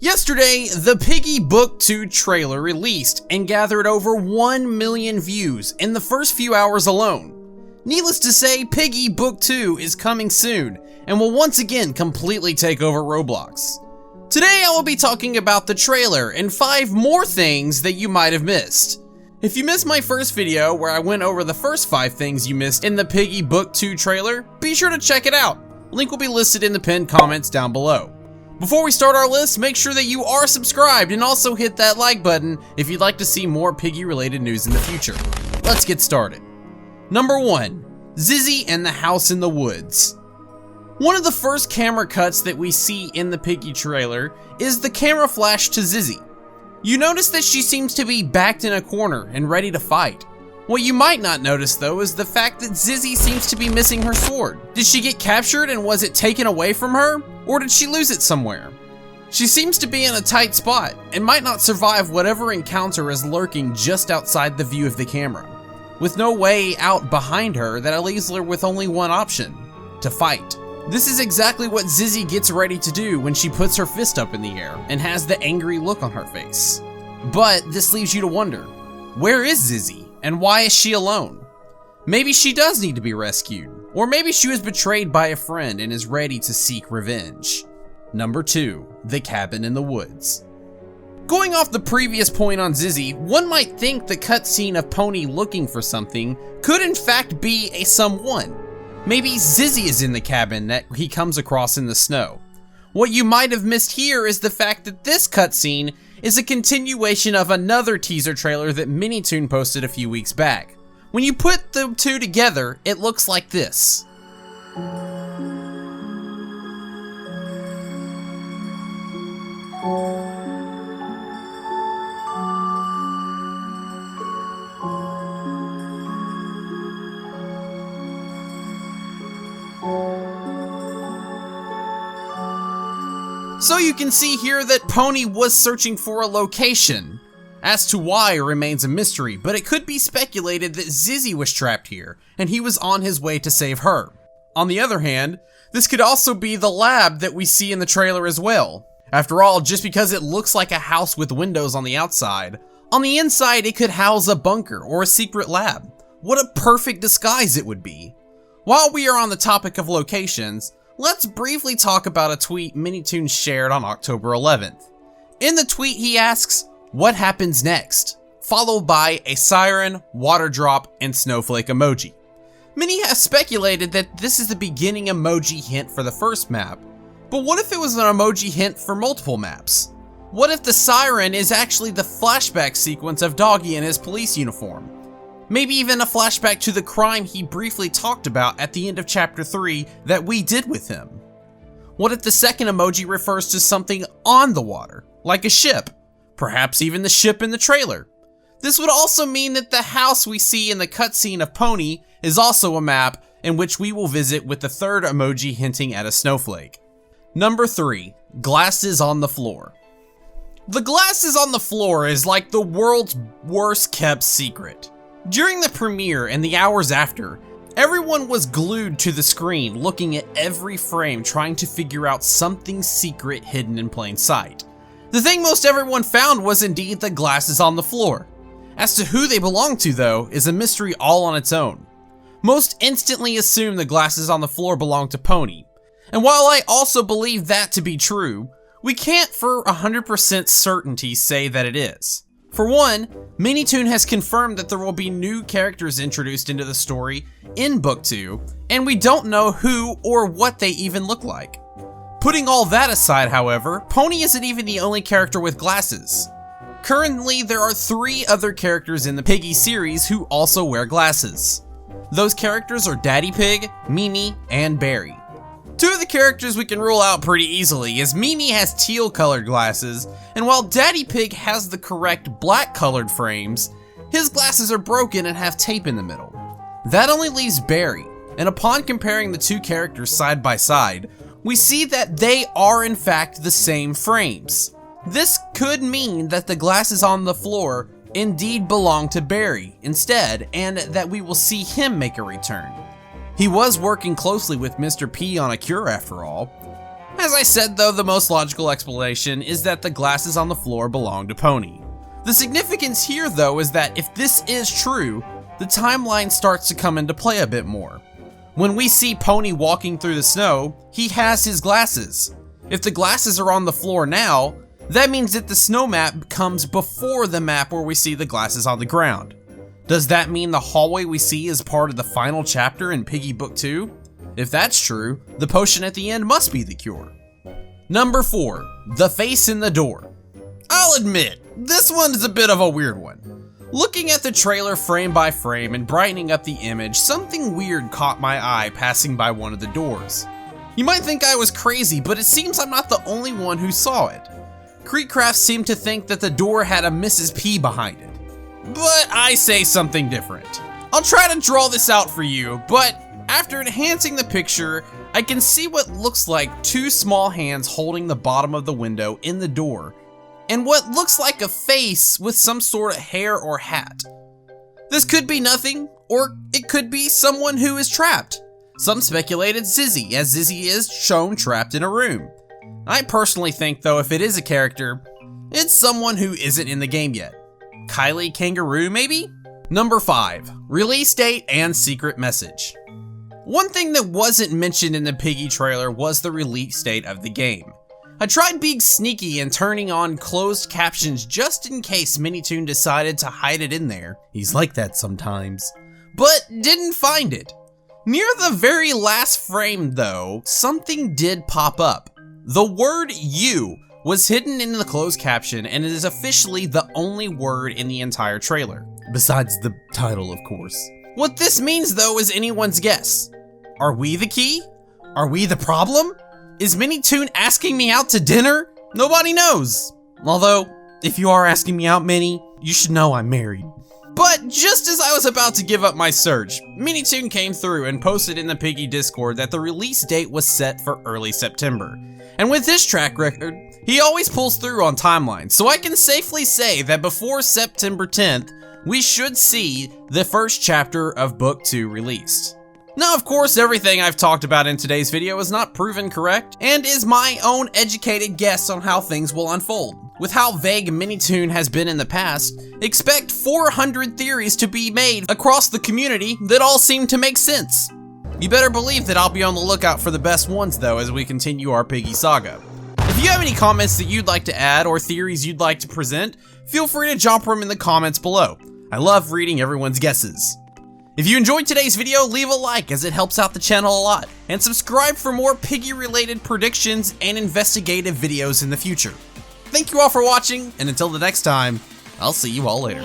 Yesterday, the Piggy Book 2 trailer released and gathered over 1 million views in the first few hours alone. Needless to say, Piggy Book 2 is coming soon and will once again completely take over Roblox. Today I will be talking about the trailer and 5 more things that you might have missed. If you missed my first video where I went over the first 5 things you missed in the Piggy Book 2 trailer, be sure to check it out. Link will be listed in the pinned comments down below. Before we start our list, make sure that you are subscribed and also hit that like button if you'd like to see more Piggy related news in the future. Let's get started. Number 1. Zizzy and the House in the Woods. One of the first camera cuts that we see in the Piggy trailer is the camera flash to Zizzy. You notice that she seems to be backed in a corner and ready to fight. What you might not notice though is the fact that Zizzy seems to be missing her sword. Did she get captured and was it taken away from her? Or did she lose it somewhere? She seems to be in a tight spot and might not survive whatever encounter is lurking just outside the view of the camera. With no way out behind her, that leaves her with only one option: to fight. This is exactly what Zizzy gets ready to do when she puts her fist up in the air and has the angry look on her face. But this leaves you to wonder, where is Zizzy and why is she alone? Maybe she does need to be rescued, or maybe she was betrayed by a friend and is ready to seek revenge. Number 2, the cabin in the woods. Going off the previous point on Zizzy, one might think the cutscene of Pony looking for something could in fact be a someone. Maybe Zizzy is in the cabin that he comes across in the snow. What you might have missed here is the fact that this cutscene is a continuation of another teaser trailer that Minitoon posted a few weeks back. When you put the two together, it looks like this. So you can see here that Pony was searching for a location. As to why remains a mystery, but it could be speculated that Zizzy was trapped here, and he was on his way to save her. On the other hand, this could also be the lab that we see in the trailer as well. After all, just because it looks like a house with windows on the outside, on the inside it could house a bunker or a secret lab. What a perfect disguise it would be. While we are on the topic of locations, let's briefly talk about a tweet Minitoon shared on October 11th. In the tweet he asks, "What happens next?" followed by a siren, water drop, and snowflake emoji. Many have speculated that this is the beginning emoji hint for the first map, but what if it was an emoji hint for multiple maps? What if the siren is actually the flashback sequence of Doggy in his police uniform? Maybe even a flashback to the crime he briefly talked about at the end of chapter 3 that we did with him. What if the second emoji refers to something on the water, like a ship? Perhaps even the ship in the trailer. This would also mean that the house we see in the cutscene of Pony is also a map in which we will visit, with the third emoji hinting at a snowflake. Number 3, glasses on the floor. The glasses on the floor is like the world's worst kept secret. During the premiere and the hours after, everyone was glued to the screen looking at every frame trying to figure out something secret hidden in plain sight. The thing most everyone found was indeed the glasses on the floor. As to who they belong to though, is a mystery all on its own. Most instantly assume the glasses on the floor belong to Pony. And while I also believe that to be true, we can't for 100% certainty say that it is. For one, Minitoon has confirmed that there will be new characters introduced into the story in Book 2, and we don't know who or what they even look like. Putting all that aside, however, Pony isn't even the only character with glasses. Currently, there are 3 other characters in the Piggy series who also wear glasses. Those characters are Daddy Pig, Mimi, and Barry. 2 of the characters we can rule out pretty easily, as Mimi has teal colored glasses, and while Daddy Pig has the correct black colored frames, his glasses are broken and have tape in the middle. That only leaves Barry, and upon comparing the 2 characters side by side, we see that they are in fact the same frames. This could mean that the glasses on the floor indeed belong to Barry instead, and that we will see him make a return. He was working closely with Mr. P on a cure after all. As I said though, the most logical explanation is that the glasses on the floor belong to Pony. The significance here though is that if this is true, the timeline starts to come into play a bit more. When we see Pony walking through the snow, he has his glasses. If the glasses are on the floor now, that means that the snow map comes before the map where we see the glasses on the ground. Does that mean the hallway we see is part of the final chapter in Piggy Book 2? If that's true, the potion at the end must be the cure. Number 4, the face in the door. I'll admit, this one is a bit of a weird one. Looking at the trailer frame by frame and brightening up the image, something weird caught my eye passing by one of the doors. You might think I was crazy, but it seems I'm not the only one who saw it. Creekcraft seemed to think that the door had a Mrs. P behind it. But I say something different. I'll try to draw this out for you, but after enhancing the picture, I can see what looks like 2 small hands holding the bottom of the window in the door, and what looks like a face with some sort of hair or hat. This could be nothing, or it could be someone who is trapped. Some speculated Zizzy, as Zizzy is shown trapped in a room. I personally think though, if it is a character, it's someone who isn't in the game yet. Kylie Kangaroo maybe? Number 5, release date and secret message. One thing that wasn't mentioned in the Piggy trailer was the release date of the game. I tried being sneaky and turning on closed captions just in case Minitoon decided to hide it in there. He's like that sometimes. But didn't find it. Near the very last frame though, something did pop up. The word "you" was hidden in the closed caption, and it is officially the only word in the entire trailer. Besides the title, of course. What this means though is anyone's guess. Are we the key? Are we the problem? Is Minitoon asking me out to dinner? Nobody knows. Although, if you are asking me out, Minnie, you should know I'm married. But just as I was about to give up my search, Minitoon came through and posted in the Piggy Discord that the release date was set for early September. And with his track record, he always pulls through on timelines, so I can safely say that before September 10th, we should see the first chapter of Book 2 released. Now, of course, everything I've talked about in today's video is not proven correct, and is my own educated guess on how things will unfold. With how vague Minitoon has been in the past, expect 400 theories to be made across the community that all seem to make sense. You better believe that I'll be on the lookout for the best ones though as we continue our Piggy saga. If you have any comments that you'd like to add or theories you'd like to present, feel free to drop them in the comments below. I love reading everyone's guesses. If you enjoyed today's video, leave a like as it helps out the channel a lot, and subscribe for more Piggy related predictions and investigative videos in the future. Thank you all for watching, and until the next time, I'll see you all later.